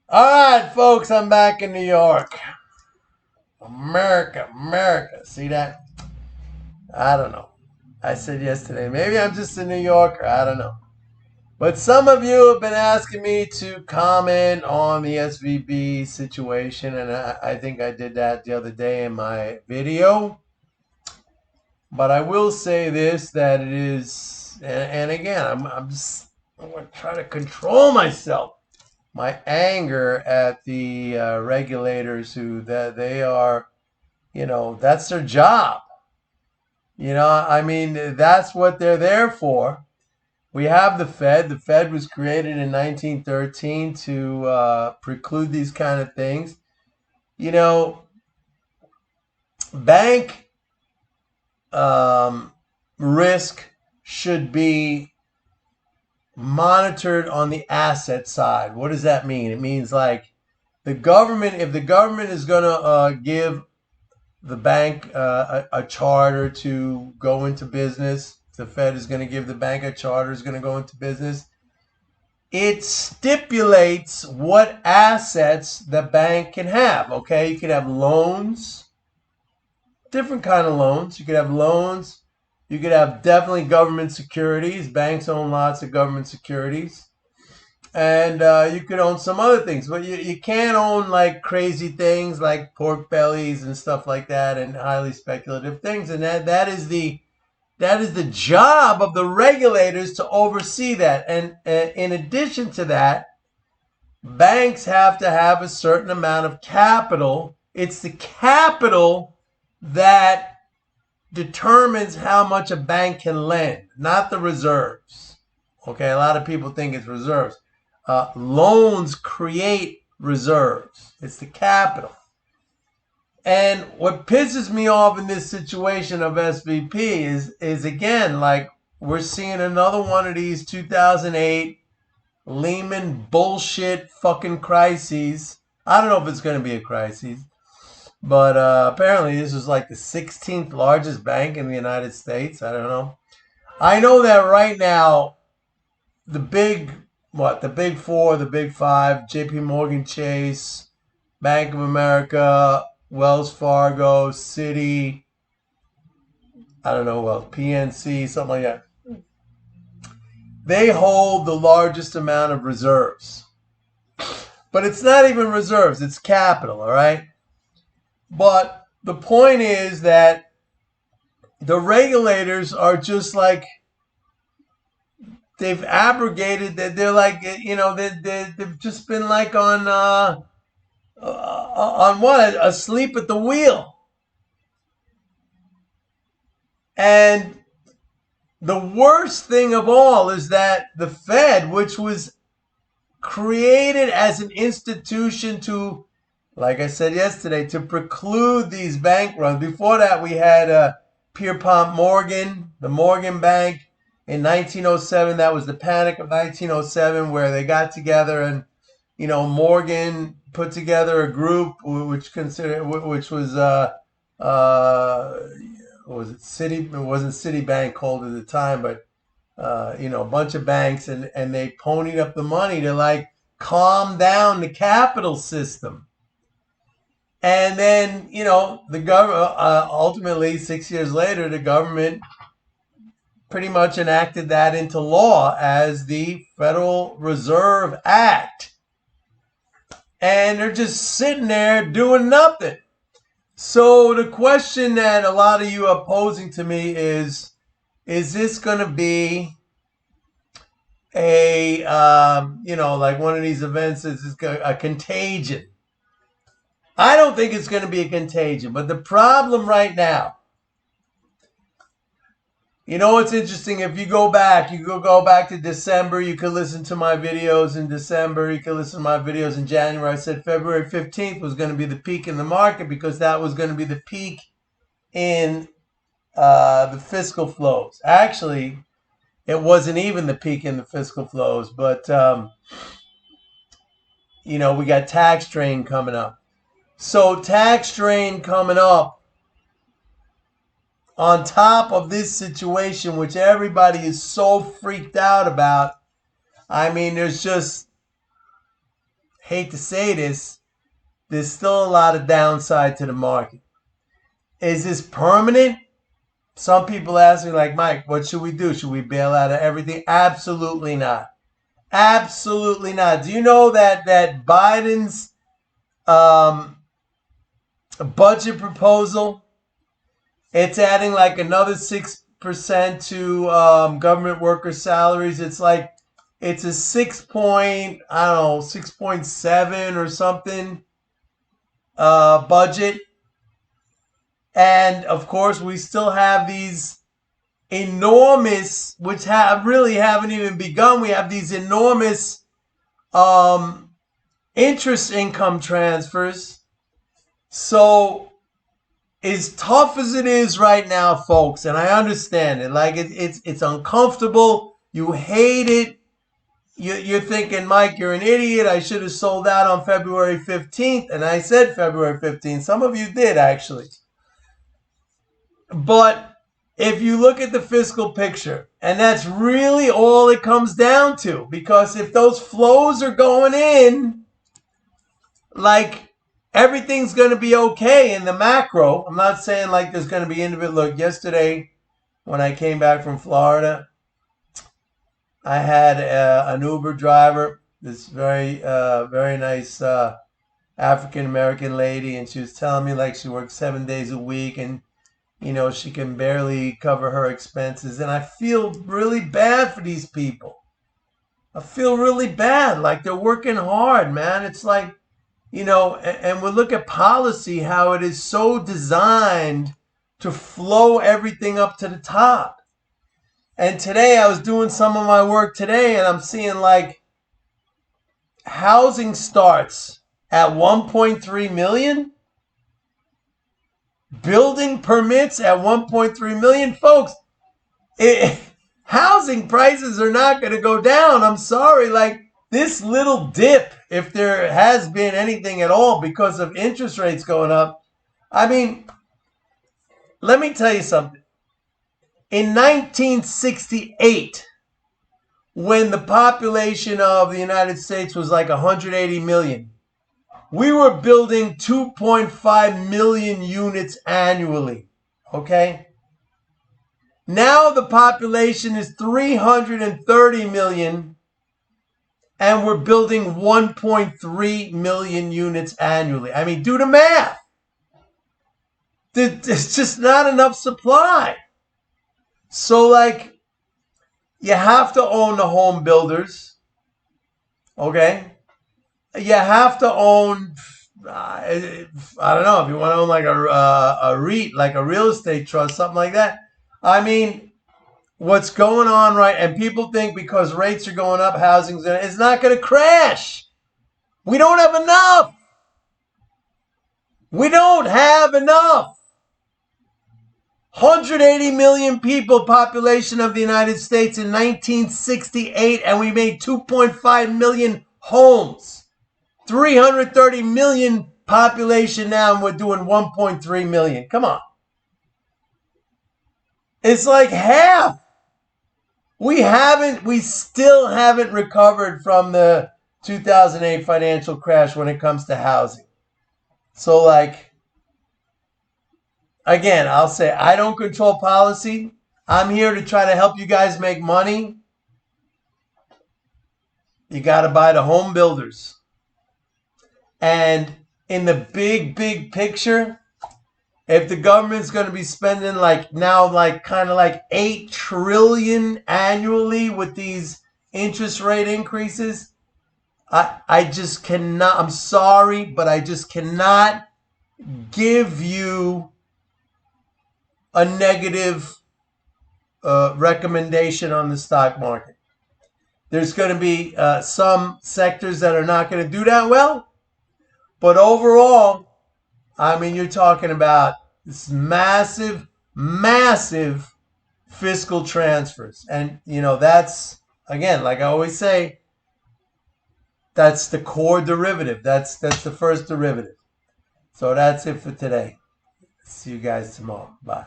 All right, folks, I'm back in New York. America, America. See that? I don't know. I said yesterday, maybe I'm just a New Yorker. I don't know. But some of you have been asking me to comment on the SVB situation, and I think I did that the other day in my video. But I will say this, that it is, and again, I'm going to try to control myself. My anger at the regulators who that they are, that's their job. I mean, that's what they're there for. We have the Fed. The Fed was created in 1913 to preclude these kind of things. You know, bank risk should be monitored on the asset side. What does that mean? It means like if the government is going to give the bank a charter to go into business, the Fed is going to give the bank a charter is going to go into business. It stipulates what assets the bank can have. Okay, you can have loans, different kind of loans. You could have loans. You could have definitely government securities. Banks own lots of government securities. And you could own some other things, but you can't own like crazy things like pork bellies and stuff like that, and highly speculative things. And that is the job of the regulators to oversee that. And in addition to that, banks have to have a certain amount of capital. It's the capital that determines how much a bank can lend, not the reserves. Okay, a lot of people think it's reserves. Loans create reserves. It's the capital. And what pisses me off in this situation of SVP is again, like we're seeing another one of these 2008 Lehman bullshit fucking crises. I don't know if it's going to be a crisis, but apparently this was like the 16th largest bank in the United States. I don't know. I know that right now, the big four, the big five, JP Morgan Chase, Bank of America, Wells Fargo, Citi, I don't know, PNC, something like that. They hold the largest amount of reserves. But it's not even reserves, it's capital, all right? But the point is that the regulators are just like, they've abrogated that. They're like, they've just been like on what, asleep at the wheel. And the worst thing of all is that the Fed, which was created as an institution to, like I said yesterday, to preclude these bank runs. Before that, we had Pierpont Morgan, the Morgan Bank. In 1907, that was the panic of 1907, where they got together and, Morgan put together a group which was was it City? It wasn't Citibank called at the time, but a bunch of banks, and they ponied up the money to like calm down the capital system. And then, the government, ultimately 6 years later, the government pretty much enacted that into law as the Federal Reserve Act. And they're just sitting there doing nothing. So the question that a lot of you are posing to me is this going to be a, like one of these events, is a contagion? I don't think it's going to be a contagion, but the problem right now, what's interesting, if you go back to December, you could listen to my videos in December, you could listen to my videos in January. I said February 15th was going to be the peak in the market because that was going to be the peak in the fiscal flows. Actually, it wasn't even the peak in the fiscal flows, but, we got tax strain coming up. So tax strain coming up, on top of this situation, which everybody is so freaked out about. I mean, there's just hate to say this, there's still a lot of downside to the market. Is this permanent? Some people ask me, like, Mike, what should we do? Should we bail out of everything? Absolutely not. Absolutely not. Do you know that Biden's budget proposal, it's adding like another 6% to government worker salaries? It's like it's a 6.7 or something budget. And of course, we still have these enormous, which haven't even begun. We have these enormous interest income transfers. So as tough as it is right now, folks, and I understand it, like it's uncomfortable. You hate it. You're thinking, Mike, you're an idiot. I should have sold out on February 15th. And I said February 15th. Some of you did, actually. But if you look at the fiscal picture, and that's really all it comes down to, because if those flows are going in, like, everything's going to be okay in the macro. I'm not saying like there's going to be individual. Look, yesterday when I came back from Florida, I had an Uber driver, this very nice African-American lady, and she was telling me like she works 7 days a week and she can barely cover her expenses. And I feel really bad for these people. I feel really bad. Like, they're working hard, man. It's like, and we look at policy, how it is so designed to flow everything up to the top. And today I was doing some of my work today, and I'm seeing like housing starts at 1.3 million. Building permits at 1.3 million. Folks, housing prices are not going to go down. I'm sorry. Like, this little dip, if there has been anything at all because of interest rates going up. I mean, let me tell you something. In 1968, when the population of the United States was like 180 million, we were building 2.5 million units annually, okay? Now the population is 330 million, and we're building 1.3 million units annually. I mean, do the math. There's just not enough supply. So, like, you have to own the home builders, okay? You have to own, I don't know, if you want to own like a REIT, like a real estate trust, something like that. I mean, what's going on, right? And people think because rates are going up, it's not going to crash. We don't have enough. We don't have enough. 180 million people, population of the United States in 1968, and we made 2.5 million homes. 330 million population now, and we're doing 1.3 million. Come on. It's like half. We still haven't recovered from the 2008 financial crash when it comes to housing. So, like, again, I'll say I don't control policy. I'm here to try to help you guys make money. You got to buy the home builders. And in the big picture, if the government's going to be spending kind of like 8 trillion annually with these interest rate increases, I just cannot, I'm sorry, but I just cannot give you a negative recommendation on the stock market. There's going to be some sectors that are not going to do that well. But overall, I mean, you're talking about this massive fiscal transfers. And, that's, again, like I always say, that's the core derivative. That's the first derivative. So that's it for today. See you guys tomorrow. Bye.